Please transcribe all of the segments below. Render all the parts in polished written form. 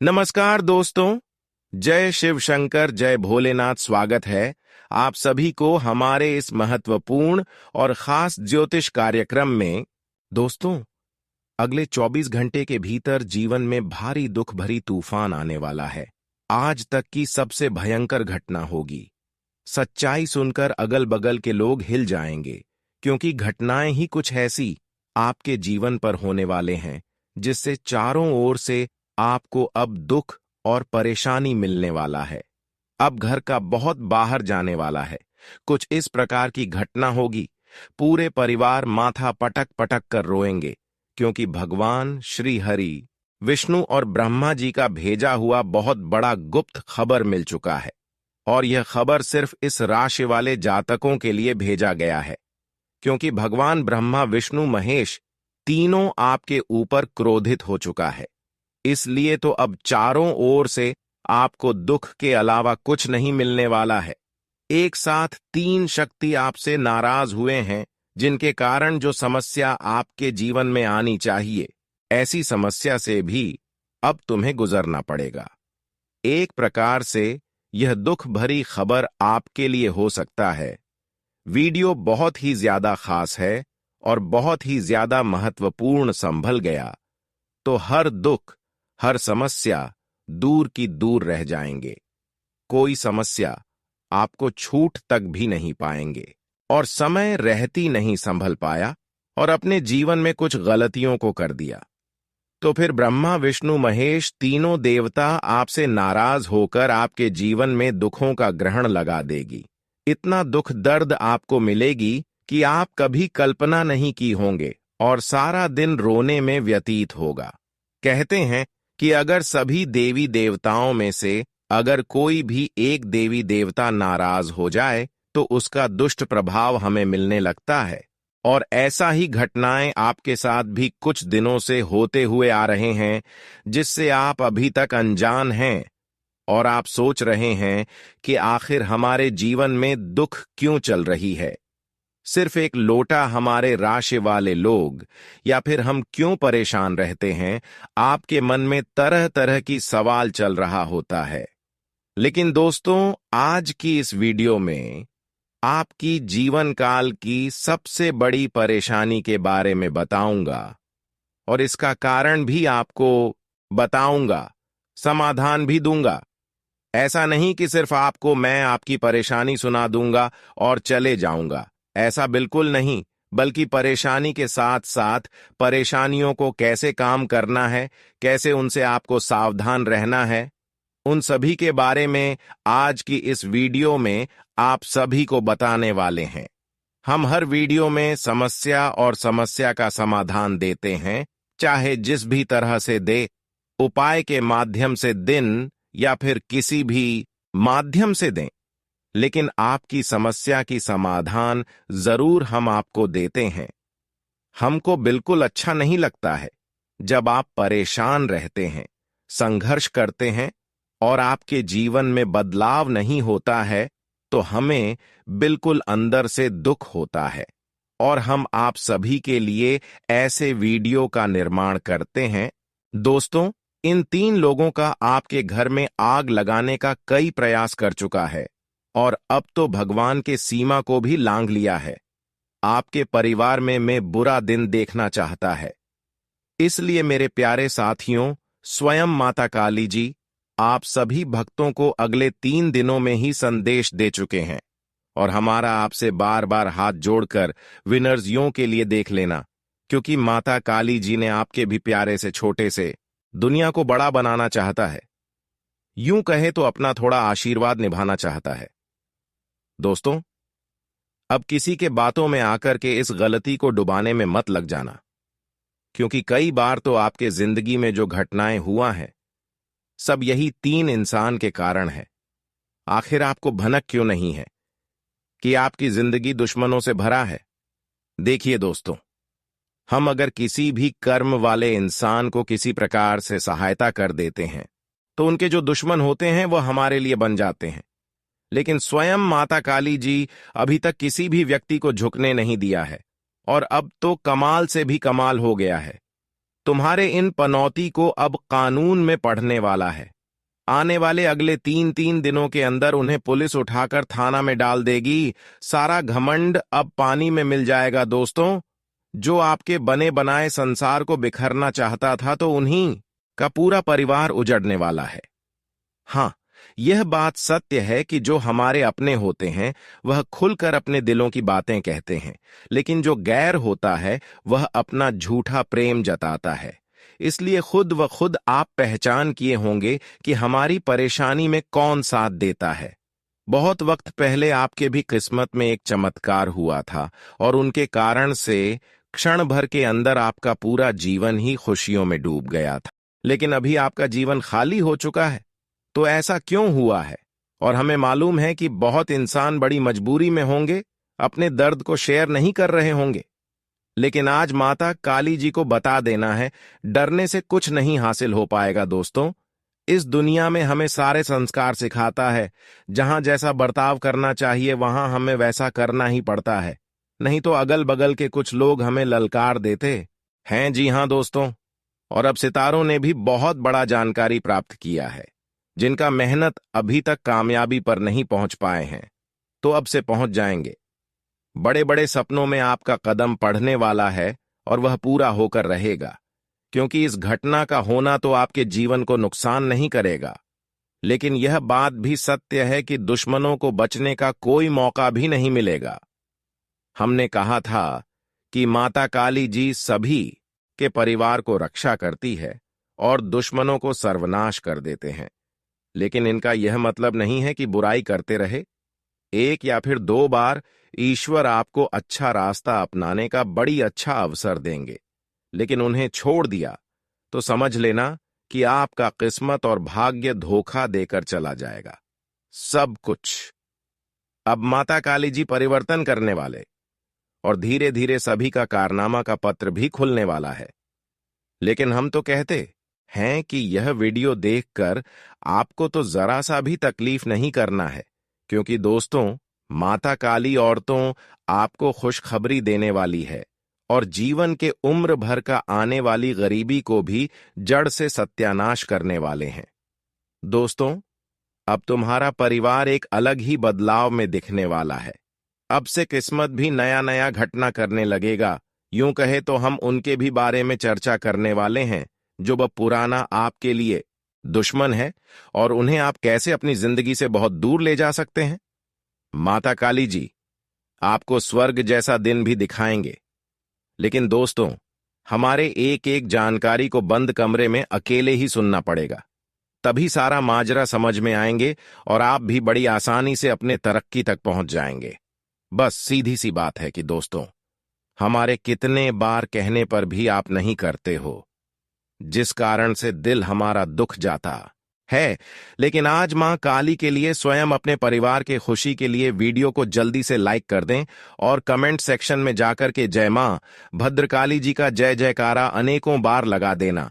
नमस्कार दोस्तों। जय शिव शंकर, जय भोलेनाथ। स्वागत है आप सभी को हमारे इस महत्वपूर्ण और खास ज्योतिष कार्यक्रम में। दोस्तों, अगले 24 घंटे के भीतर जीवन में भारी दुख भरी तूफान आने वाला है। आज तक की सबसे भयंकर घटना होगी। सच्चाई सुनकर अगल बगल के लोग हिल जाएंगे, क्योंकि घटनाएं ही कुछ ऐसी आपके जीवन पर होने वाले हैं जिससे चारों ओर से आपको अब दुख और परेशानी मिलने वाला है। अब घर का बहुत बाहर जाने वाला है। कुछ इस प्रकार की घटना होगी, पूरे परिवार माथा पटक पटक कर रोएंगे, क्योंकि भगवान श्री हरि, विष्णु और ब्रह्मा जी का भेजा हुआ बहुत बड़ा गुप्त खबर मिल चुका है। और यह खबर सिर्फ इस राशि वाले जातकों के लिए भेजा गया है, क्योंकि भगवान ब्रह्मा, विष्णु, महेश तीनों आपके ऊपर क्रोधित हो चुका है। इसलिए तो अब चारों ओर से आपको दुख के अलावा कुछ नहीं मिलने वाला है। एक साथ 3 शक्ति आपसे नाराज हुए हैं, जिनके कारण जो समस्या आपके जीवन में आनी चाहिए, ऐसी समस्या से भी अब तुम्हें गुजरना पड़ेगा। एक प्रकार से यह दुख भरी खबर आपके लिए हो सकता है। वीडियो बहुत ही ज्यादा खास है और बहुत ही ज्यादा महत्वपूर्ण संभल गया तो हर दुख, हर समस्या दूर की दूर रह जाएंगे। कोई समस्या आपको छूट तक भी नहीं पाएंगे। और समय रहती नहीं संभल पाया और अपने जीवन में कुछ गलतियों को कर दिया, तो फिर ब्रह्मा, विष्णु, महेश तीनों देवता आपसे नाराज होकर आपके जीवन में दुखों का ग्रहण लगा देगी। इतना दुख दर्द आपको मिलेगी कि आप कभी कल्पना नहीं की होंगे, और सारा दिन रोने में व्यतीत होगा। कहते हैं कि अगर सभी देवी देवताओं में से अगर कोई भी एक देवी देवता नाराज हो जाए तो उसका दुष्ट प्रभाव हमें मिलने लगता है। और ऐसा ही घटनाएं आपके साथ भी कुछ दिनों से होते हुए आ रहे हैं, जिससे आप अभी तक अनजान हैं और आप सोच रहे हैं कि आखिर हमारे जीवन में दुख क्यों चल रही है। सिर्फ एक लोटा हमारे राशि वाले लोग, या फिर हम क्यों परेशान रहते हैं, आपके मन में तरह तरह की सवाल चल रहा होता है। लेकिन दोस्तों, आज की इस वीडियो में आपकी जीवन काल की सबसे बड़ी परेशानी के बारे में बताऊंगा, और इसका कारण भी आपको बताऊंगा, समाधान भी दूंगा। ऐसा नहीं कि सिर्फ आपको मैं आपकी परेशानी सुना दूंगा और चले जाऊंगा, ऐसा बिल्कुल नहीं, बल्कि परेशानी के साथ साथ परेशानियों को कैसे काम करना है, कैसे उनसे आपको सावधान रहना है, उन सभी के बारे में आज की इस वीडियो में आप सभी को बताने वाले हैं। हम हर वीडियो में समस्या और समस्या का समाधान देते हैं, चाहे जिस भी तरह से दे, उपाय के माध्यम से दिन या फिर किसी भी माध्यम से दें, लेकिन आपकी समस्या की समाधान जरूर हम आपको देते हैं। हमको बिल्कुल अच्छा नहीं लगता है जब आप परेशान रहते हैं, संघर्ष करते हैं और आपके जीवन में बदलाव नहीं होता है, तो हमें बिल्कुल अंदर से दुख होता है। और हम आप सभी के लिए ऐसे वीडियो का निर्माण करते हैं। दोस्तों, इन 3 लोगों का आपके घर में आग लगाने का कई प्रयास कर चुका है, और अब तो भगवान के सीमा को भी लांघ लिया है। आपके परिवार में बुरा दिन देखना चाहता है। इसलिए मेरे प्यारे साथियों, स्वयं माता काली जी आप सभी भक्तों को अगले 3 दिनों में ही संदेश दे चुके हैं, और हमारा आपसे बार बार हाथ जोड़कर विनर्स यूं के लिए देख लेना, क्योंकि माता काली जी ने आपके भी प्यारे से छोटे से दुनिया को बड़ा बनाना चाहता है। यूं कहे तो अपना थोड़ा आशीर्वाद निभाना चाहता है। दोस्तों, अब किसी के बातों में आकर के इस गलती को डुबाने में मत लग जाना, क्योंकि कई बार तो आपके जिंदगी में जो घटनाएं हुआ है, सब यही 3 इंसान के कारण है। आखिर आपको भनक क्यों नहीं है कि आपकी जिंदगी दुश्मनों से भरा है? देखिए दोस्तों, हम अगर किसी भी कर्म वाले इंसान को किसी प्रकार से सहायता कर देते हैं, तो उनके जो दुश्मन होते हैं वो हमारे लिए बन जाते हैं। लेकिन स्वयं माता काली जी अभी तक किसी भी व्यक्ति को झुकने नहीं दिया है, और अब तो कमाल से भी कमाल हो गया है। तुम्हारे इन पनौती को अब कानून में पढ़ने वाला है। आने वाले अगले 3 दिनों के अंदर उन्हें पुलिस उठाकर थाना में डाल देगी। सारा घमंड अब पानी में मिल जाएगा दोस्तों। जो आपके बने बनाए संसार को बिखरना चाहता था तो उन्हीं का पूरा परिवार उजड़ने वाला है। हाँ, यह बात सत्य है कि जो हमारे अपने होते हैं वह खुलकर अपने दिलों की बातें कहते हैं, लेकिन जो गैर होता है वह अपना झूठा प्रेम जताता है। इसलिए खुद व खुद आप पहचान किए होंगे कि हमारी परेशानी में कौन साथ देता है। बहुत वक्त पहले आपके भी किस्मत में एक चमत्कार हुआ था और उनके कारण से क्षण भर के अंदर आपका पूरा जीवन ही खुशियों में डूब गया था। लेकिन अभी आपका जीवन खाली हो चुका है। तो ऐसा क्यों हुआ है? और हमें मालूम है कि बहुत इंसान बड़ी मजबूरी में होंगे, अपने दर्द को शेयर नहीं कर रहे होंगे। लेकिन आज माता काली जी को बता देना है, डरने से कुछ नहीं हासिल हो पाएगा दोस्तों। इस दुनिया में हमें सारे संस्कार सिखाता है। जहां जैसा बर्ताव करना चाहिए वहां हमें वैसा करना ही पड़ता है, नहीं तो अगल बगल के कुछ लोग हमें ललकार देते हैं। जी हां दोस्तों, और अब सितारों ने भी बहुत बड़ा जानकारी प्राप्त किया है। जिनका मेहनत अभी तक कामयाबी पर नहीं पहुंच पाए हैं, तो अब से पहुंच जाएंगे। बड़े बड़े सपनों में आपका कदम पड़ने वाला है और वह पूरा होकर रहेगा, क्योंकि इस घटना का होना तो आपके जीवन को नुकसान नहीं करेगा। लेकिन यह बात भी सत्य है कि दुश्मनों को बचने का कोई मौका भी नहीं मिलेगा। हमने कहा था कि माता काली जी सभी के परिवार को रक्षा करती है और दुश्मनों को सर्वनाश कर देते हैं। लेकिन इनका यह मतलब नहीं है कि बुराई करते रहे। एक या फिर 2 बार ईश्वर आपको अच्छा रास्ता अपनाने का बड़ी अच्छा अवसर देंगे, लेकिन उन्हें छोड़ दिया तो समझ लेना कि आपका किस्मत और भाग्य धोखा देकर चला जाएगा। सब कुछ अब माता काली जी परिवर्तन करने वाले और धीरे धीरे सभी का कारनामा का पत्र भी खुलने वाला है। लेकिन हम तो कहते हैं कि यह वीडियो देखकर आपको तो जरा सा भी तकलीफ नहीं करना है, क्योंकि दोस्तों माता काली औरतों आपको खुशखबरी देने वाली है और जीवन के उम्र भर का आने वाली गरीबी को भी जड़ से सत्यानाश करने वाले हैं। दोस्तों, अब तुम्हारा परिवार एक अलग ही बदलाव में दिखने वाला है। अब से किस्मत भी नया नया घटना करने लगेगा। यूं कहे तो हम उनके भी बारे में चर्चा करने वाले हैं जो वह पुराना आपके लिए दुश्मन है और उन्हें आप कैसे अपनी जिंदगी से बहुत दूर ले जा सकते हैं। माता काली जी आपको स्वर्ग जैसा दिन भी दिखाएंगे। लेकिन दोस्तों, हमारे एक एक जानकारी को बंद कमरे में अकेले ही सुनना पड़ेगा, तभी सारा माजरा समझ में आएंगे और आप भी बड़ी आसानी से अपने तरक्की तक पहुंच जाएंगे। बस सीधी सी बात है कि दोस्तों, हमारे कितने बार कहने पर भी आप नहीं करते हो, जिस कारण से दिल हमारा दुख जाता है। लेकिन आज मां काली के लिए स्वयं अपने परिवार के खुशी के लिए वीडियो को जल्दी से लाइक कर दें और कमेंट सेक्शन में जाकर के जय मां भद्रकाली जी का जय जयकारा अनेकों बार लगा देना।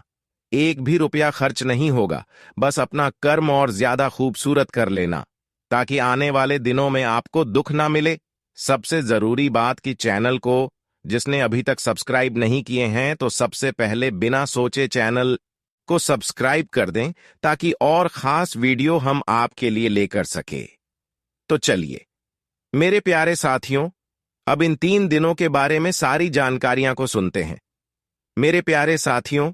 एक भी रुपया खर्च नहीं होगा, बस अपना कर्म और ज्यादा खूबसूरत कर लेना, ताकि आने वाले दिनों में आपको दुख ना मिले। सबसे जरूरी बात कि चैनल को जिसने अभी तक सब्सक्राइब नहीं किए हैं तो सबसे पहले बिना सोचे चैनल को सब्सक्राइब कर दें, ताकि और खास वीडियो हम आपके लिए लेकर सके। तो चलिए मेरे प्यारे साथियों, अब इन 3 दिनों के बारे में सारी जानकारियां को सुनते हैं। मेरे प्यारे साथियों,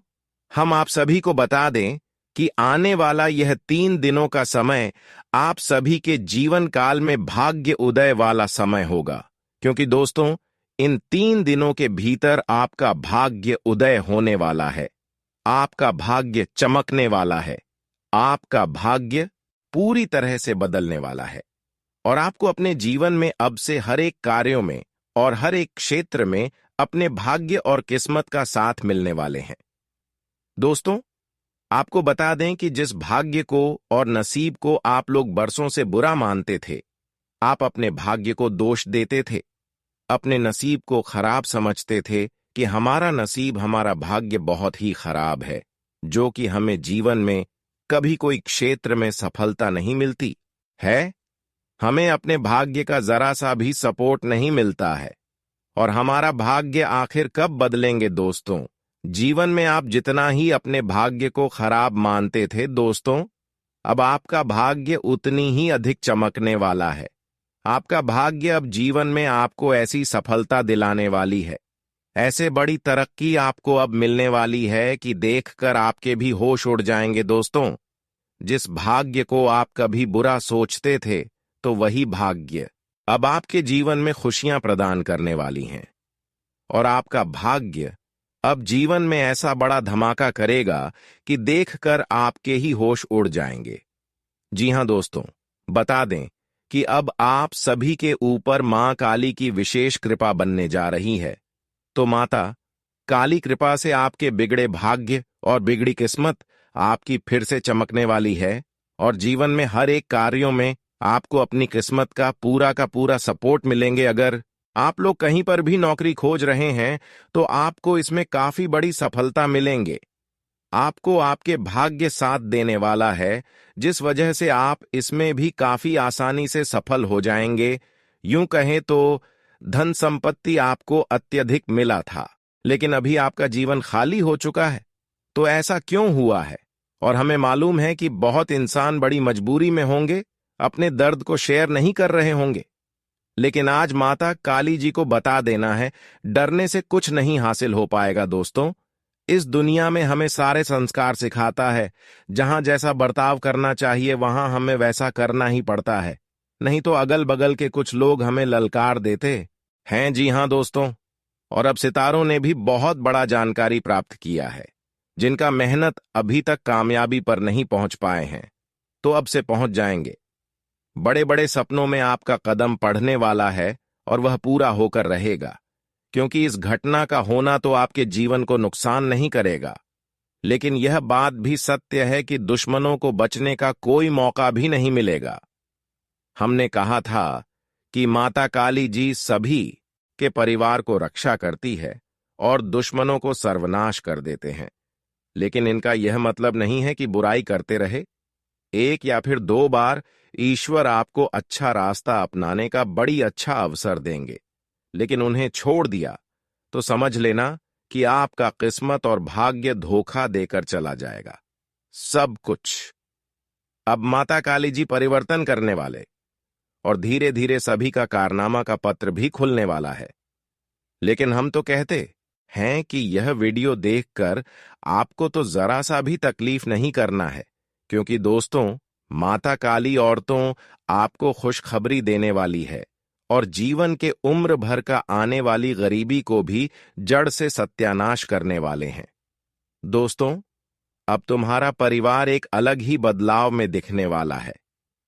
हम आप सभी को बता दें कि आने वाला यह 3 दिनों का समय आप सभी के जीवन काल में भाग्य उदय वाला समय होगा, क्योंकि दोस्तों इन 3 दिनों के भीतर आपका भाग्य उदय होने वाला है, आपका भाग्य चमकने वाला है, आपका भाग्य पूरी तरह से बदलने वाला है और आपको अपने जीवन में अब से हर एक कार्यों में और हर एक क्षेत्र में अपने भाग्य और किस्मत का साथ मिलने वाले हैं। दोस्तों, आपको बता दें कि जिस भाग्य को और नसीब को आप लोग बरसों से बुरा मानते थे, आप अपने भाग्य को दोष देते थे, अपने नसीब को खराब समझते थे कि हमारा नसीब हमारा भाग्य बहुत ही खराब है, जो कि हमें जीवन में कभी कोई क्षेत्र में सफलता नहीं मिलती है। हमें अपने भाग्य का जरा सा भी सपोर्ट नहीं मिलता है और हमारा भाग्य आखिर कब बदलेंगे दोस्तों, जीवन में आप जितना ही अपने भाग्य को खराब मानते थे दोस्तों, अब आपका भाग्य उतनी ही अधिक चमकने वाला है। आपका भाग्य अब जीवन में आपको ऐसी सफलता दिलाने वाली है, ऐसे बड़ी तरक्की आपको अब मिलने वाली है कि देखकर आपके भी होश उड़ जाएंगे दोस्तों। जिस भाग्य को आप कभी बुरा सोचते थे, तो वही भाग्य अब आपके जीवन में खुशियां प्रदान करने वाली हैं। और आपका भाग्य अब जीवन में ऐसा बड़ा धमाका करेगा कि देखकर आपके ही होश उड़ जाएंगे। जी हां दोस्तों, बता दें कि अब आप सभी के ऊपर मां काली की विशेष कृपा बनने जा रही है। तो माता काली कृपा से आपके बिगड़े भाग्य और बिगड़ी किस्मत आपकी फिर से चमकने वाली है, और जीवन में हर एक कार्यों में आपको अपनी किस्मत का पूरा सपोर्ट मिलेंगे। अगर आप लोग कहीं पर भी नौकरी खोज रहे हैं, तो आपको इसमें काफी बड़ी सफलता मिलेंगे। आपको आपके भाग्य साथ देने वाला है, जिस वजह से आप इसमें भी काफी आसानी से सफल हो जाएंगे। यूं कहें तो धन संपत्ति आपको अत्यधिक मिला था, लेकिन अभी आपका जीवन खाली हो चुका है। तो ऐसा क्यों हुआ है? और हमें मालूम है कि बहुत इंसान बड़ी मजबूरी में होंगे, अपने दर्द को शेयर नहीं कर रहे होंगे। लेकिन आज माता काली जी को बता देना है, डरने से कुछ नहीं हासिल हो पाएगा दोस्तों। इस दुनिया में हमें सारे संस्कार सिखाता है। जहां जैसा बर्ताव करना चाहिए वहां हमें वैसा करना ही पड़ता है, नहीं तो अगल बगल के कुछ लोग हमें ललकार देते हैं। जी हां दोस्तों, और अब सितारों ने भी बहुत बड़ा जानकारी प्राप्त किया है। जिनका मेहनत अभी तक कामयाबी पर नहीं पहुंच पाए हैं, तो अब से पहुंच जाएंगे। बड़े बड़े सपनों में आपका कदम पड़ने वाला है, और वह पूरा होकर रहेगा। क्योंकि इस घटना का होना तो आपके जीवन को नुकसान नहीं करेगा, लेकिन यह बात भी सत्य है कि दुश्मनों को बचने का कोई मौका भी नहीं मिलेगा। हमने कहा था कि माता काली जी सभी के परिवार को रक्षा करती है और दुश्मनों को सर्वनाश कर देते हैं। लेकिन इनका यह मतलब नहीं है कि बुराई करते रहे। एक या फिर 2 बार ईश्वर आपको अच्छा रास्ता अपनाने का बड़ी अच्छा अवसर देंगे, लेकिन उन्हें छोड़ दिया तो समझ लेना कि आपका किस्मत और भाग्य धोखा देकर चला जाएगा। सब कुछ अब माता काली जी परिवर्तन करने वाले, और धीरे धीरे सभी का कारनामा का पत्र भी खुलने वाला है। लेकिन हम तो कहते हैं कि यह वीडियो देखकर आपको तो जरा सा भी तकलीफ नहीं करना है, क्योंकि दोस्तों माता काली औरतों आपको खुशखबरी देने वाली है, और जीवन के उम्र भर का आने वाली गरीबी को भी जड़ से सत्यानाश करने वाले हैं। दोस्तों, अब तुम्हारा परिवार एक अलग ही बदलाव में दिखने वाला है।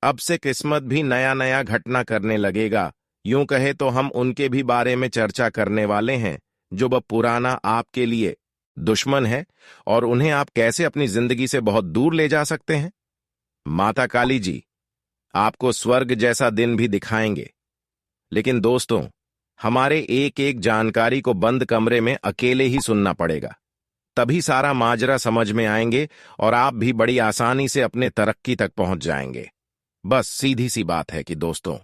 अब से किस्मत भी नया नया घटना करने लगेगा। यूं कहे तो हम उनके भी बारे में चर्चा करने वाले हैं, जो वह पुराना आपके लिए दुश्मन है, और उन्हें आप कैसे अपनी जिंदगी से बहुत दूर ले जा सकते हैं। माता काली जी आपको स्वर्ग जैसा दिन भी दिखाएंगे। लेकिन दोस्तों, हमारे एक एक जानकारी को बंद कमरे में अकेले ही सुनना पड़ेगा, तभी सारा माजरा समझ में आएंगे और आप भी बड़ी आसानी से अपने तरक्की तक पहुंच जाएंगे। बस सीधी सी बात है कि दोस्तों,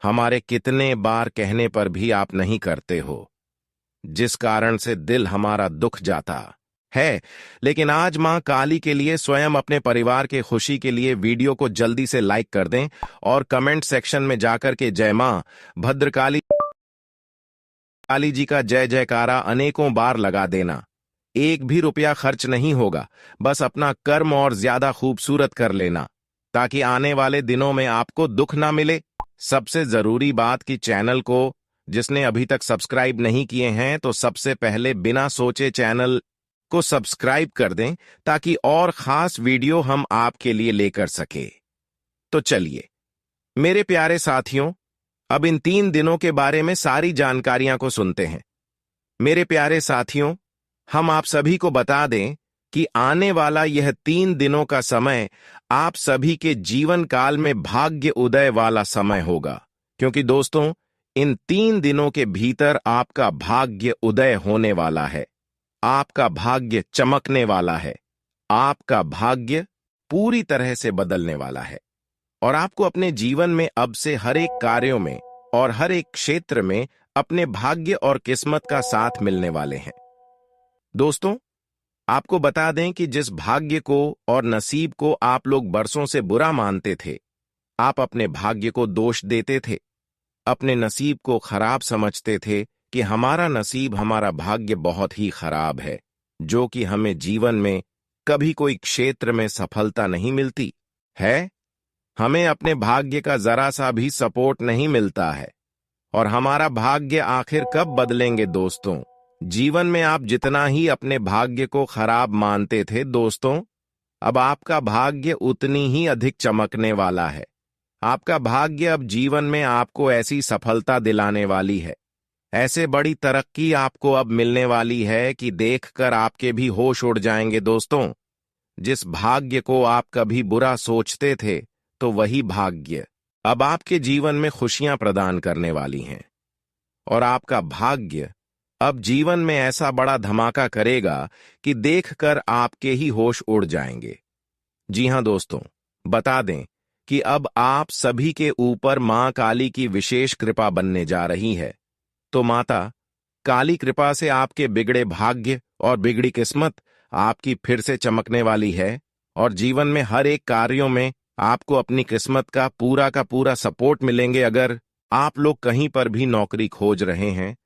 हमारे कितने बार कहने पर भी आप नहीं करते हो, जिस कारण से दिल हमारा दुख जाता है। लेकिन आज मां काली के लिए स्वयं अपने परिवार के खुशी के लिए वीडियो को जल्दी से लाइक कर दें, और कमेंट सेक्शन में जाकर के जय मां भद्रकाली काली जी का जय जयकारा अनेकों बार लगा देना। एक भी रुपया खर्च नहीं होगा, बस अपना कर्म और ज्यादा खूबसूरत कर लेना, ताकि आने वाले दिनों में आपको दुख ना मिले। सबसे जरूरी बात कि चैनल को जिसने अभी तक सब्सक्राइब नहीं किए हैं, तो सबसे पहले बिना सोचे चैनल को सब्सक्राइब कर दें, ताकि और खास वीडियो हम आपके लिए लेकर सके। तो चलिए मेरे प्यारे साथियों, अब इन 3 दिनों के बारे में सारी जानकारियां को सुनते हैं। मेरे प्यारे साथियों, हम आप सभी को बता दें कि आने वाला यह 3 दिनों का समय आप सभी के जीवन काल में भाग्य उदय वाला समय होगा, क्योंकि दोस्तों इन 3 दिनों के भीतर आपका भाग्य उदय होने वाला है, आपका भाग्य चमकने वाला है, आपका भाग्य पूरी तरह से बदलने वाला है, और आपको अपने जीवन में अब से हर एक कार्यों में और हर एक क्षेत्र में अपने भाग्य और किस्मत का साथ मिलने वाले हैं। दोस्तों, आपको बता दें कि जिस भाग्य को और नसीब को आप लोग बरसों से बुरा मानते थे, आप अपने भाग्य को दोष देते थे, अपने नसीब को खराब समझते थे कि हमारा नसीब, हमारा भाग्य बहुत ही खराब है, जो कि हमें जीवन में कभी कोई क्षेत्र में सफलता नहीं मिलती है। हमें अपने भाग्य का जरा सा भी सपोर्ट नहीं मिलता है। और हमारा भाग्य आखिर कब बदलेंगे दोस्तों? जीवन में आप जितना ही अपने भाग्य को खराब मानते थे दोस्तों, अब आपका भाग्य उतनी ही अधिक चमकने वाला है। आपका भाग्य अब जीवन में आपको ऐसी सफलता दिलाने वाली है, ऐसे बड़ी तरक्की आपको अब मिलने वाली है कि देखकर आपके भी होश उड़ जाएंगे दोस्तों। जिस भाग्य को आप कभी बुरा सोचते थे, तो वही भाग्य अब आपके जीवन में खुशियां प्रदान करने वाली हैं। और आपका भाग्य अब जीवन में ऐसा बड़ा धमाका करेगा कि देखकर आपके ही होश उड़ जाएंगे। जी हां दोस्तों, बता दें कि अब आप सभी के ऊपर मां काली की विशेष कृपा बनने जा रही है। तो माता काली कृपा से आपके बिगड़े भाग्य और बिगड़ी किस्मत आपकी फिर से चमकने वाली है, और जीवन में हर एक कार्यों में आपको अपनी किस्मत का पूरा सपोर्ट मिलेंगे। अगर आप लोग कहीं पर भी नौकरी खोज रहे हैं,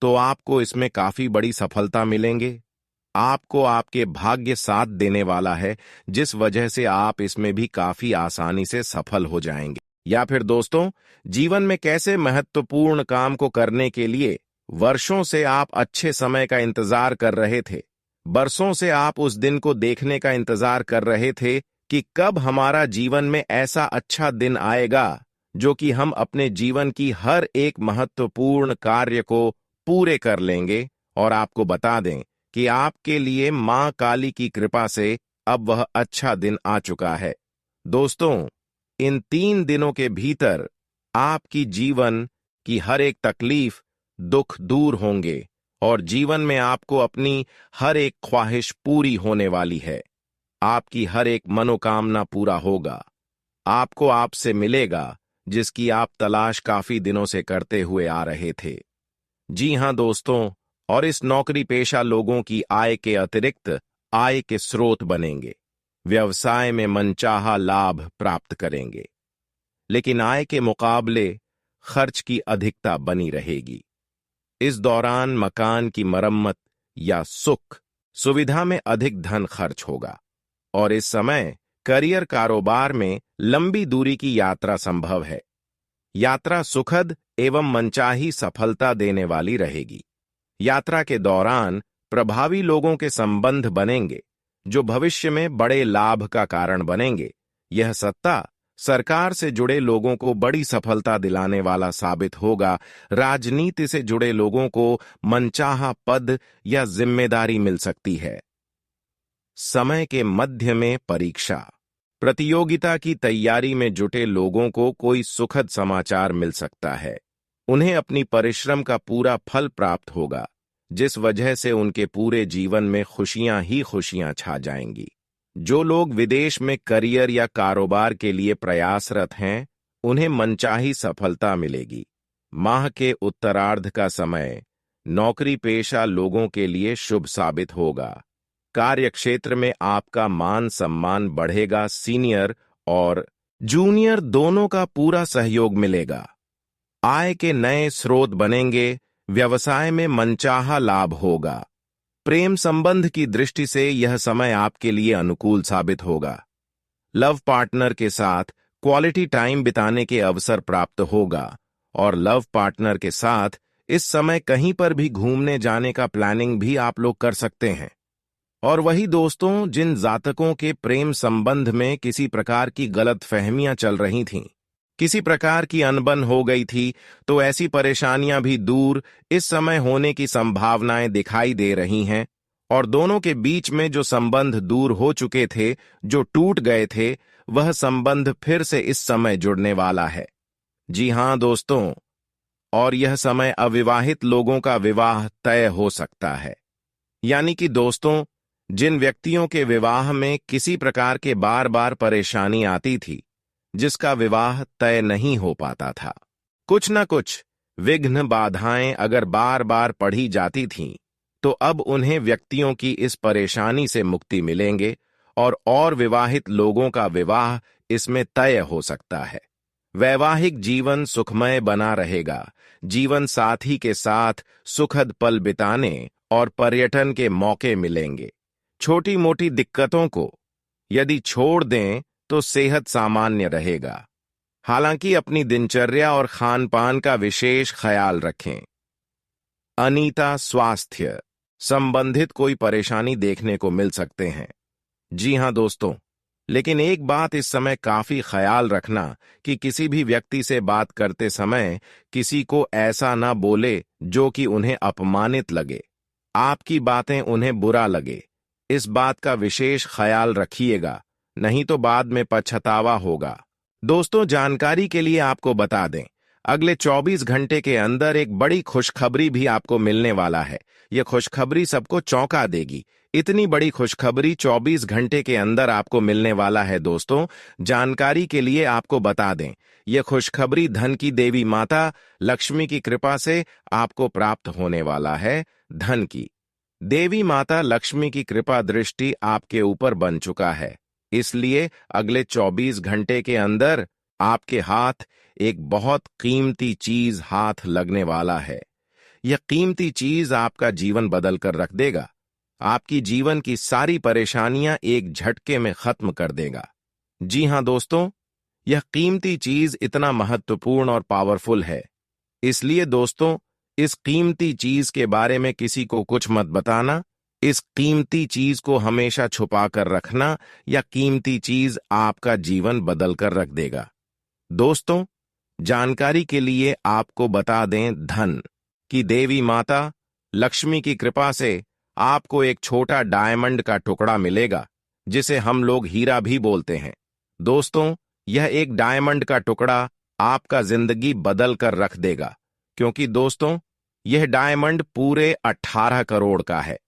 तो आपको इसमें काफी बड़ी सफलता मिलेंगे। आपको आपके भाग्य साथ देने वाला है, जिस वजह से आप इसमें भी काफी आसानी से सफल हो जाएंगे। या फिर दोस्तों, जीवन में कैसे महत्वपूर्ण काम को करने के लिए वर्षों से आप अच्छे समय का इंतजार कर रहे थे, बरसों से आप उस दिन को देखने का इंतजार कर रहे थे कि कब हमारा जीवन में ऐसा अच्छा दिन आएगा जो कि हम अपने जीवन की हर एक महत्वपूर्ण कार्य को पूरे कर लेंगे। और आपको बता दें कि आपके लिए मां काली की कृपा से अब वह अच्छा दिन आ चुका है। दोस्तों, इन 3 दिनों के भीतर आपकी जीवन की हर एक तकलीफ, दुख दूर होंगे और जीवन में आपको अपनी हर एक ख्वाहिश पूरी होने वाली है। आपकी हर एक मनोकामना पूरा होगा। आपको आपसे मिलेगा जिसकी आप तलाश काफी दिनों से करते हुए आ रहे थे। जी हां दोस्तों, और इस नौकरी पेशा लोगों की आय के अतिरिक्त आय के स्रोत बनेंगे। व्यवसाय में मनचाहा लाभ प्राप्त करेंगे, लेकिन आय के मुकाबले खर्च की अधिकता बनी रहेगी। इस दौरान मकान की मरम्मत या सुख सुविधा में अधिक धन खर्च होगा, और इस समय करियर कारोबार में लंबी दूरी की यात्रा संभव है। यात्रा सुखद एवं मनचाही सफलता देने वाली रहेगी। यात्रा के दौरान प्रभावी लोगों के संबंध बनेंगे, जो भविष्य में बड़े लाभ का कारण बनेंगे। यह सत्ता सरकार से जुड़े लोगों को बड़ी सफलता दिलाने वाला साबित होगा। राजनीति से जुड़े लोगों को मनचाहा पद या जिम्मेदारी मिल सकती है। समय के मध्य में परीक्षा, प्रतियोगिता की तैयारी में जुटे लोगों को कोई सुखद समाचार मिल सकता है। उन्हें अपनी परिश्रम का पूरा फल प्राप्त होगा, जिस वजह से उनके पूरे जीवन में खुशियां ही खुशियां छा जाएंगी। जो लोग विदेश में करियर या कारोबार के लिए प्रयासरत हैं, उन्हें मनचाही सफलता मिलेगी। माह के उत्तरार्ध का समय नौकरी पेशा लोगों के लिए शुभ साबित होगा। कार्य क्षेत्र में आपका मान सम्मान बढ़ेगा। सीनियर और जूनियर दोनों का पूरा सहयोग मिलेगा। आय के नए स्रोत बनेंगे। व्यवसाय में मनचाहा लाभ होगा। प्रेम संबंध की दृष्टि से यह समय आपके लिए अनुकूल साबित होगा। लव पार्टनर के साथ क्वालिटी टाइम बिताने के अवसर प्राप्त होगा, और लव पार्टनर के साथ इस समय कहीं पर भी घूमने जाने का प्लानिंग भी आप लोग कर सकते हैं। और वही दोस्तों, जिन जातकों के प्रेम संबंध में किसी प्रकार की गलतफहमियां चल रही थीं, किसी प्रकार की अनबन हो गई थी, तो ऐसी परेशानियां भी दूर इस समय होने की संभावनाएं दिखाई दे रही हैं। और दोनों के बीच में जो संबंध दूर हो चुके थे, जो टूट गए थे, वह संबंध फिर से इस समय जुड़ने वाला है। जी हां दोस्तों, और यह समय अविवाहित लोगों का विवाह तय हो सकता है। यानी कि दोस्तों, जिन व्यक्तियों के विवाह में किसी प्रकार के बार बार परेशानी आती थी, जिसका विवाह तय नहीं हो पाता था, कुछ न कुछ विघ्न बाधाएं अगर बार बार पढ़ी जाती थीं, तो अब उन्हें व्यक्तियों की इस परेशानी से मुक्ति मिलेंगे और विवाहित लोगों का विवाह इसमें तय हो सकता है। वैवाहिक जीवन सुखमय बना रहेगा। जीवन साथी के साथ सुखद पल बिताने और पर्यटन के मौके मिलेंगे। छोटी मोटी दिक्कतों को यदि छोड़ दें तो सेहत सामान्य रहेगा। हालांकि अपनी दिनचर्या और खान पान का विशेष ख्याल रखें। अनीता, स्वास्थ्य संबंधित कोई परेशानी देखने को मिल सकते हैं। जी हां दोस्तों, लेकिन एक बात इस समय काफी ख्याल रखना कि किसी भी व्यक्ति से बात करते समय किसी को ऐसा ना बोले जो कि उन्हें अपमानित लगे, आपकी बातें उन्हें बुरा लगे। इस बात का विशेष ख्याल रखिएगा, नहीं तो बाद में पछतावा होगा। दोस्तों, जानकारी के लिए आपको बता दें, अगले 24 घंटे के अंदर एक बड़ी खुशखबरी भी आपको मिलने वाला है। यह खुशखबरी सबको चौंका देगी। इतनी बड़ी खुशखबरी 24 घंटे के अंदर आपको मिलने वाला है। दोस्तों, जानकारी के लिए आपको बता दें, यह खुशखबरी धन की देवी माता लक्ष्मी की कृपा से आपको प्राप्त होने वाला है। धन की देवी माता लक्ष्मी की कृपा दृष्टि आपके ऊपर बन चुका है, इसलिए अगले 24 घंटे के अंदर आपके हाथ एक बहुत कीमती चीज हाथ लगने वाला है। यह कीमती चीज आपका जीवन बदल कर रख देगा। आपकी जीवन की सारी परेशानियां एक झटके में खत्म कर देगा। जी हां दोस्तों, यह कीमती चीज इतना महत्वपूर्ण और पावरफुल है, इसलिए दोस्तों इस कीमती चीज के बारे में किसी को कुछ मत बताना। इस कीमती चीज को हमेशा छुपा कर रखना, या कीमती चीज आपका जीवन बदल कर रख देगा। दोस्तों, जानकारी के लिए आपको बता दें, धन की देवी माता लक्ष्मी की कृपा से आपको एक छोटा डायमंड का टुकड़ा मिलेगा, जिसे हम लोग हीरा भी बोलते हैं। दोस्तों, यह एक डायमंड का टुकड़ा आपका जिंदगी बदल कर रख देगा, क्योंकि दोस्तों यह डायमंड पूरे 18 करोड़ का है।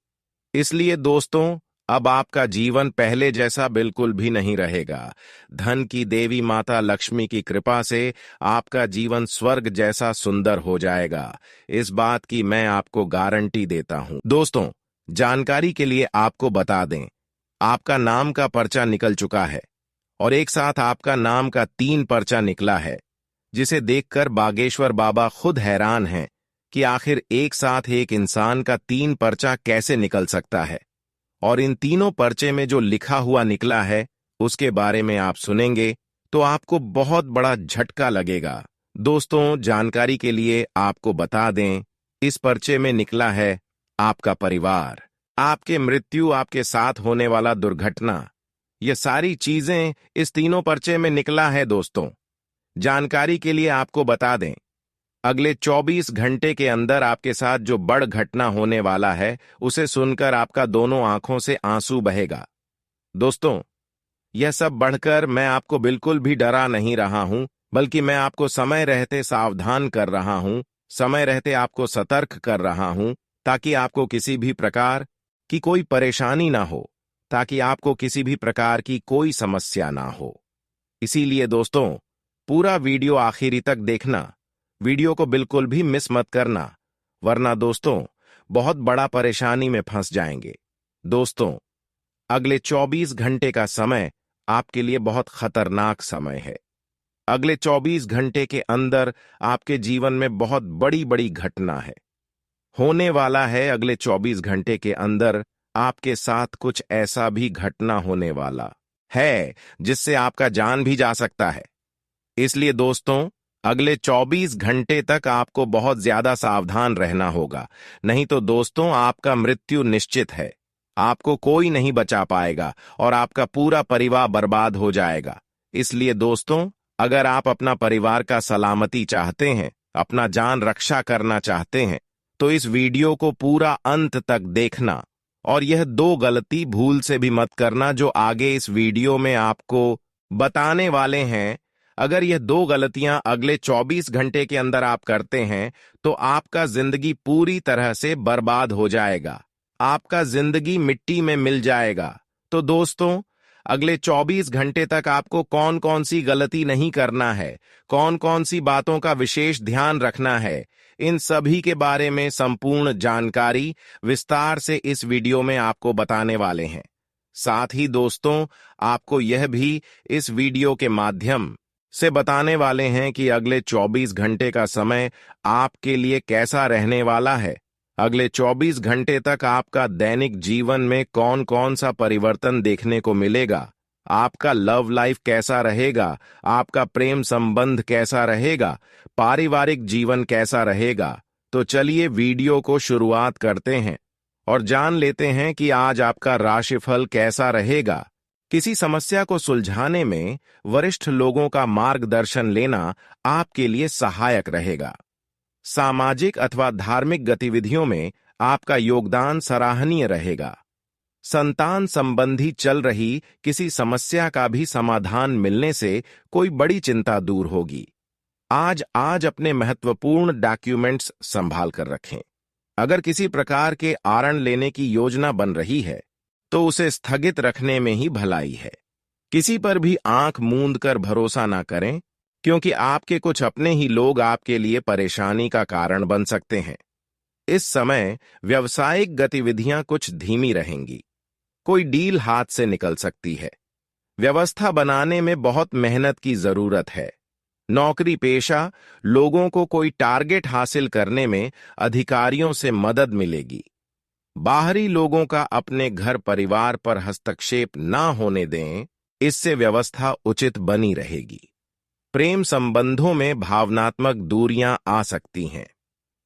इसलिए दोस्तों अब आपका जीवन पहले जैसा बिल्कुल भी नहीं रहेगा। धन की देवी माता लक्ष्मी की कृपा से आपका जीवन स्वर्ग जैसा सुंदर हो जाएगा। इस बात की मैं आपको गारंटी देता हूं। दोस्तों, जानकारी के लिए आपको बता दें, आपका नाम का पर्चा निकल चुका है और एक साथ आपका नाम का 3 पर्चा निकला है, जिसे देखकर बागेश्वर बाबा खुद हैरान हैं कि आखिर एक साथ एक इंसान का 3 पर्चा कैसे निकल सकता है। और इन तीनों पर्चे में जो लिखा हुआ निकला है उसके बारे में आप सुनेंगे तो आपको बहुत बड़ा झटका लगेगा। दोस्तों, जानकारी के लिए आपको बता दें, इस पर्चे में निकला है आपका परिवार, आपके मृत्यु, आपके साथ होने वाला दुर्घटना, ये सारी चीजें इस तीनों पर्चे में निकला है। दोस्तों, जानकारी के लिए आपको बता दें, अगले 24 घंटे के अंदर आपके साथ जो बड़ घटना होने वाला है उसे सुनकर आपका दोनों आंखों से आंसू बहेगा। दोस्तों, यह सब बढ़कर मैं आपको बिल्कुल भी डरा नहीं रहा हूं, बल्कि मैं आपको समय रहते सावधान कर रहा हूं, समय रहते आपको सतर्क कर रहा हूं, ताकि आपको किसी भी प्रकार की कोई परेशानी ना हो, ताकि आपको किसी भी प्रकार की कोई समस्या ना हो। इसीलिए दोस्तों, पूरा वीडियो आखिरी तक देखना, वीडियो को बिल्कुल भी मिस मत करना, वरना दोस्तों बहुत बड़ा परेशानी में फंस जाएंगे। दोस्तों, अगले 24 घंटे का समय आपके लिए बहुत खतरनाक समय है। अगले 24 घंटे के अंदर आपके जीवन में बहुत बड़ी बड़ी घटना है होने वाला है। अगले 24 घंटे के अंदर आपके साथ कुछ ऐसा भी घटना होने वाला है जिससे आपका जान भी जा सकता है। इसलिए दोस्तों, अगले 24 घंटे तक आपको बहुत ज्यादा सावधान रहना होगा, नहीं तो दोस्तों आपका मृत्यु निश्चित है। आपको कोई नहीं बचा पाएगा और आपका पूरा परिवार बर्बाद हो जाएगा। इसलिए दोस्तों, अगर आप अपना परिवार का सलामती चाहते हैं, अपना जान रक्षा करना चाहते हैं, तो इस वीडियो को पूरा अंत तक देखना और यह 2 गलती भूल से भी मत करना जो आगे इस वीडियो में आपको बताने वाले हैं। अगर यह 2 गलतियां अगले 24 घंटे के अंदर आप करते हैं तो आपका जिंदगी पूरी तरह से बर्बाद हो जाएगा, आपका जिंदगी मिट्टी में मिल जाएगा। तो दोस्तों, अगले 24 घंटे तक आपको कौन कौन सी गलती नहीं करना है, कौन कौन सी बातों का विशेष ध्यान रखना है, इन सभी के बारे में संपूर्ण जानकारी विस्तार से इस वीडियो में आपको बताने वाले हैं। साथ ही दोस्तों, आपको यह भी इस वीडियो के माध्यम से बताने वाले हैं कि अगले 24 घंटे का समय आपके लिए कैसा रहने वाला है। अगले 24 घंटे तक आपका दैनिक जीवन में कौन कौन सा परिवर्तन देखने को मिलेगा, आपका लव लाइफ कैसा रहेगा, आपका प्रेम संबंध कैसा रहेगा, पारिवारिक जीवन कैसा रहेगा। तो चलिए वीडियो को शुरुआत करते हैं और जान लेते हैं कि आज आपका राशिफल कैसा रहेगा। किसी समस्या को सुलझाने में वरिष्ठ लोगों का मार्गदर्शन लेना आपके लिए सहायक रहेगा। सामाजिक अथवा धार्मिक गतिविधियों में आपका योगदान सराहनीय रहेगा। संतान संबंधी चल रही किसी समस्या का भी समाधान मिलने से कोई बड़ी चिंता दूर होगी। आज अपने महत्वपूर्ण डॉक्यूमेंट्स संभाल कर रखें। अगर किसी प्रकार के आरण लेने की योजना बन रही है तो उसे स्थगित रखने में ही भलाई है। किसी पर भी आंख मूंद कर भरोसा ना करें, क्योंकि आपके कुछ अपने ही लोग आपके लिए परेशानी का कारण बन सकते हैं। इस समय व्यावसायिक गतिविधियां कुछ धीमी रहेंगी। कोई डील हाथ से निकल सकती है। व्यवस्था बनाने में बहुत मेहनत की जरूरत है। नौकरी पेशा लोगों को कोई टारगेट हासिल करने में अधिकारियों से मदद मिलेगी। बाहरी लोगों का अपने घर परिवार पर हस्तक्षेप ना होने दें, इससे व्यवस्था उचित बनी रहेगी। प्रेम संबंधों में भावनात्मक दूरियां आ सकती हैं।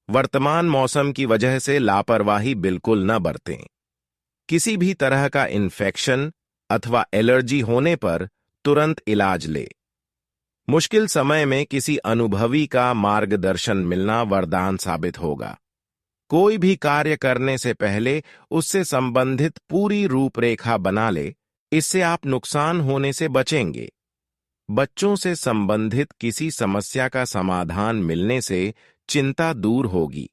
वर्तमान मौसम की वजह से लापरवाही बिल्कुल न बरतें। किसी भी तरह का इन्फेक्शन अथवा एलर्जी होने पर तुरंत इलाज ले। मुश्किल समय में किसी अनुभवी का मार्गदर्शन मिलना वरदान साबित होगा। कोई भी कार्य करने से पहले उससे संबंधित पूरी रूपरेखा बना ले, इससे आप नुकसान होने से बचेंगे। बच्चों से संबंधित किसी समस्या का समाधान मिलने से चिंता दूर होगी।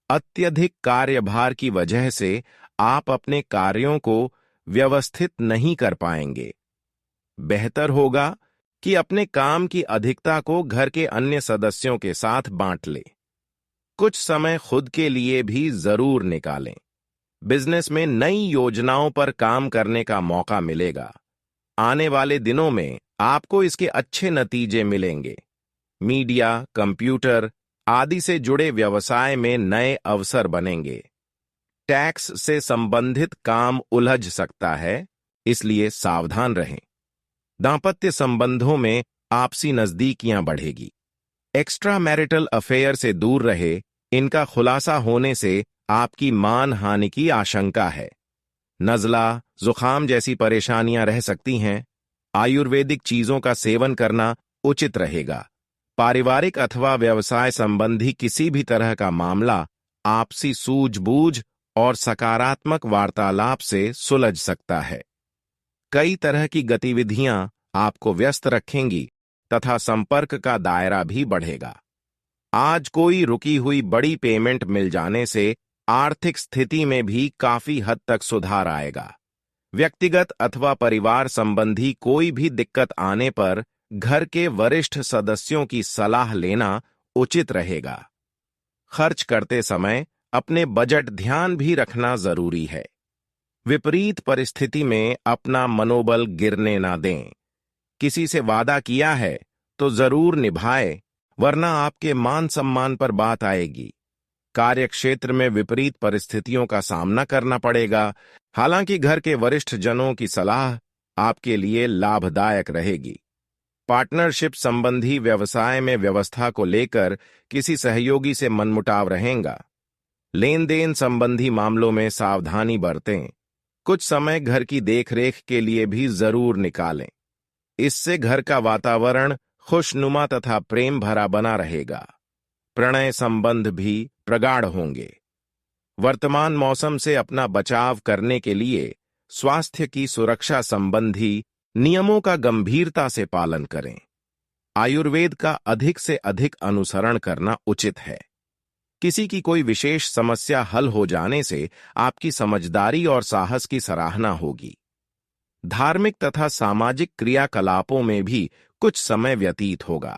अत्यधिक कार्यभार की वजह से आप अपने कार्यों को व्यवस्थित नहीं कर पाएंगे। बेहतर होगा कि अपने काम की अधिकता को घर के अन्य सदस्यों के साथ बांट लें। कुछ समय खुद के लिए भी जरूर निकालें। बिजनेस में नई योजनाओं पर काम करने का मौका मिलेगा। आने वाले दिनों में आपको इसके अच्छे नतीजे मिलेंगे। मीडिया, कंप्यूटर आदि से जुड़े व्यवसाय में नए अवसर बनेंगे। टैक्स से संबंधित काम उलझ सकता है, इसलिए सावधान रहें। दांपत्य संबंधों में आपसी नजदीकियां बढ़ेगी। एक्स्ट्रा मैरिटल अफेयर से दूर रहे, इनका खुलासा होने से आपकी मान हानि की आशंका है। नज़ला, जुखाम जैसी परेशानियां रह सकती हैं। आयुर्वेदिक चीजों का सेवन करना उचित रहेगा। पारिवारिक अथवा व्यवसाय संबंधी किसी भी तरह का मामला आपसी सूझबूझ और सकारात्मक वार्तालाप से सुलझ सकता है। कई तरह की गतिविधियां आपको व्यस्त रखेंगी तथा संपर्क का दायरा भी बढ़ेगा। आज कोई रुकी हुई बड़ी पेमेंट मिल जाने से आर्थिक स्थिति में भी काफी हद तक सुधार आएगा। व्यक्तिगत अथवा परिवार संबंधी कोई भी दिक्कत आने पर घर के वरिष्ठ सदस्यों की सलाह लेना उचित रहेगा। खर्च करते समय अपने बजट ध्यान भी रखना जरूरी है। विपरीत परिस्थिति में अपना मनोबल गिरने ना दें। किसी से वादा किया है तो जरूर निभाए, वरना आपके मान सम्मान पर बात आएगी। कार्यक्षेत्र में विपरीत परिस्थितियों का सामना करना पड़ेगा। हालांकि घर के वरिष्ठ जनों की सलाह आपके लिए लाभदायक रहेगी। पार्टनरशिप संबंधी व्यवसाय में व्यवस्था को लेकर किसी सहयोगी से मनमुटाव रहेगा। लेन देन संबंधी मामलों में सावधानी बरतें। कुछ समय घर की देखरेख के लिए भी जरूर निकालें। इससे घर का वातावरण खुशनुमा तथा प्रेम भरा बना रहेगा। प्रणय संबंध भी प्रगाढ़ होंगे। वर्तमान मौसम से अपना बचाव करने के लिए स्वास्थ्य की सुरक्षा संबंधी नियमों का गंभीरता से पालन करें। आयुर्वेद का अधिक से अधिक अनुसरण करना उचित है। किसी की कोई विशेष समस्या हल हो जाने से आपकी समझदारी और साहस की सराहना होगी। धार्मिक तथा सामाजिक क्रियाकलापों में भी कुछ समय व्यतीत होगा।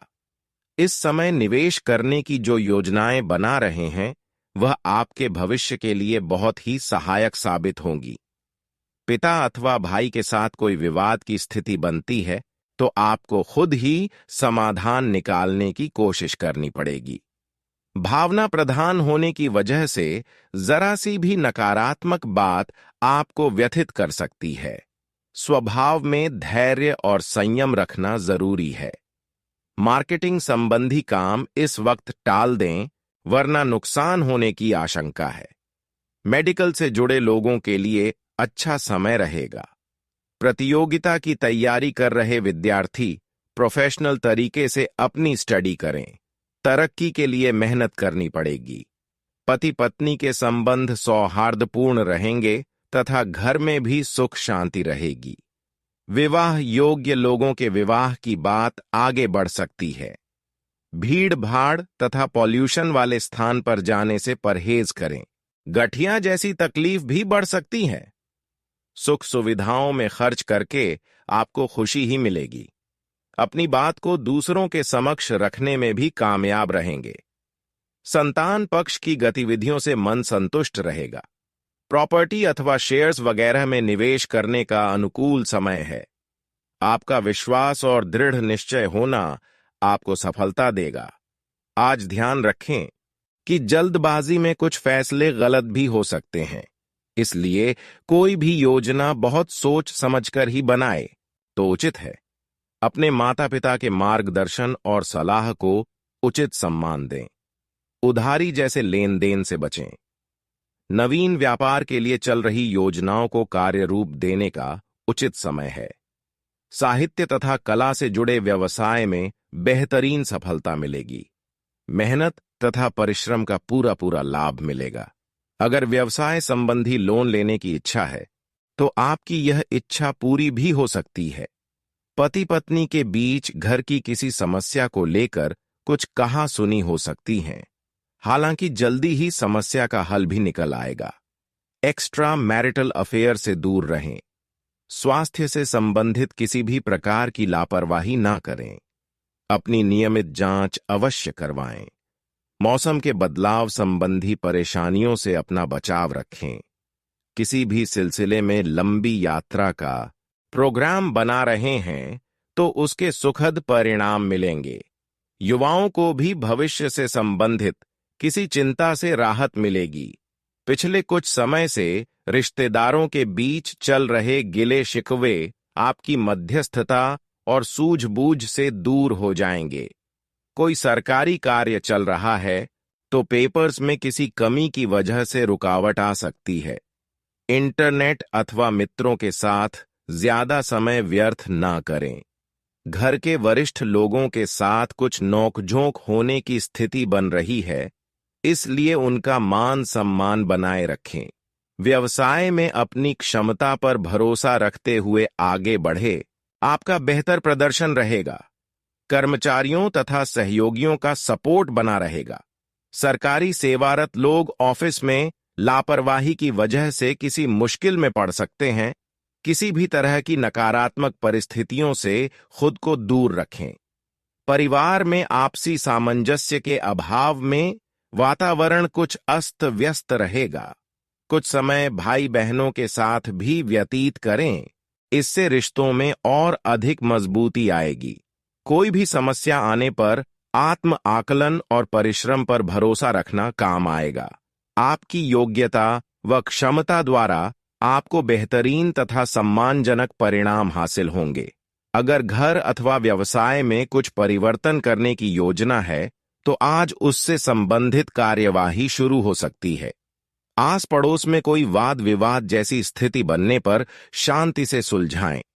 इस समय निवेश करने की जो योजनाएं बना रहे हैं वह आपके भविष्य के लिए बहुत ही सहायक साबित होंगी। पिता अथवा भाई के साथ कोई विवाद की स्थिति बनती है तो आपको खुद ही समाधान निकालने की कोशिश करनी पड़ेगी। भावना प्रधान होने की वजह से जरा सी भी नकारात्मक बात आपको व्यथित कर सकती है। स्वभाव में धैर्य और संयम रखना जरूरी है। मार्केटिंग संबंधी काम इस वक्त टाल दें, वरना नुकसान होने की आशंका है। मेडिकल से जुड़े लोगों के लिए अच्छा समय रहेगा। प्रतियोगिता की तैयारी कर रहे विद्यार्थी प्रोफेशनल तरीके से अपनी स्टडी करें। तरक्की के लिए मेहनत करनी पड़ेगी। पति पत्नी के संबंध सौहार्दपूर्ण रहेंगे तथा घर में भी सुख शांति रहेगी। विवाह योग्य लोगों के विवाह की बात आगे बढ़ सकती है। भीड़ भाड़ तथा पॉल्यूशन वाले स्थान पर जाने से परहेज करें। गठिया जैसी तकलीफ भी बढ़ सकती है। सुख सुविधाओं में खर्च करके आपको खुशी ही मिलेगी। अपनी बात को दूसरों के समक्ष रखने में भी कामयाब रहेंगे। संतान पक्ष की गतिविधियों से मन संतुष्ट रहेगा। प्रॉपर्टी अथवा शेयर्स वगैरह में निवेश करने का अनुकूल समय है। आपका विश्वास और दृढ़ निश्चय होना आपको सफलता देगा। आज ध्यान रखें कि जल्दबाजी में कुछ फैसले गलत भी हो सकते हैं, इसलिए कोई भी योजना बहुत सोच समझकर ही बनाए तो उचित है। अपने माता पिता के मार्गदर्शन और सलाह को उचित सम्मान दें। उधारी जैसे लेन देन से बचें। नवीन व्यापार के लिए चल रही योजनाओं को कार्य रूप देने का उचित समय है। साहित्य तथा कला से जुड़े व्यवसाय में बेहतरीन सफलता मिलेगी। मेहनत तथा परिश्रम का पूरा पूरा लाभ मिलेगा। अगर व्यवसाय संबंधी लोन लेने की इच्छा है तो आपकी यह इच्छा पूरी भी हो सकती है। पति पत्नी के बीच घर की किसी समस्या को लेकर कुछ कहा सुनी हो सकती हैं, हालांकि जल्दी ही समस्या का हल भी निकल आएगा। एक्स्ट्रा मैरिटल अफेयर से दूर रहें। स्वास्थ्य से संबंधित किसी भी प्रकार की लापरवाही ना करें। अपनी नियमित जांच अवश्य करवाएं। मौसम के बदलाव संबंधी परेशानियों से अपना बचाव रखें। किसी भी सिलसिले में लंबी यात्रा का प्रोग्राम बना रहे हैं तो उसके सुखद परिणाम मिलेंगे। युवाओं को भी भविष्य से संबंधित किसी चिंता से राहत मिलेगी। पिछले कुछ समय से रिश्तेदारों के बीच चल रहे गिले शिकवे आपकी मध्यस्थता और सूझबूझ से दूर हो जाएंगे। कोई सरकारी कार्य चल रहा है तो पेपर्स में किसी कमी की वजह से रुकावट आ सकती है। इंटरनेट अथवा मित्रों के साथ ज्यादा समय व्यर्थ ना करें। घर के वरिष्ठ लोगों के साथ कुछ नोकझोंक होने की स्थिति बन रही है, इसलिए उनका मान सम्मान बनाए रखें। व्यवसाय में अपनी क्षमता पर भरोसा रखते हुए आगे बढ़े, आपका बेहतर प्रदर्शन रहेगा। कर्मचारियों तथा सहयोगियों का सपोर्ट बना रहेगा। सरकारी सेवारत लोग ऑफिस में लापरवाही की वजह से किसी मुश्किल में पड़ सकते हैं। किसी भी तरह की नकारात्मक परिस्थितियों से खुद को दूर रखें। परिवार में आपसी सामंजस्य के अभाव में वातावरण कुछ अस्त व्यस्त रहेगा। कुछ समय भाई बहनों के साथ भी व्यतीत करें, इससे रिश्तों में और अधिक मजबूती आएगी। कोई भी समस्या आने पर आत्म आकलन और परिश्रम पर भरोसा रखना काम आएगा। आपकी योग्यता व क्षमता द्वारा आपको बेहतरीन तथा सम्मानजनक परिणाम हासिल होंगे। अगर घर अथवा व्यवसाय में कुछ परिवर्तन करने की योजना है तो आज उससे संबंधित कार्यवाही शुरू हो सकती है। आस पड़ोस में कोई वाद विवाद जैसी स्थिति बनने पर शांति से सुलझाएं।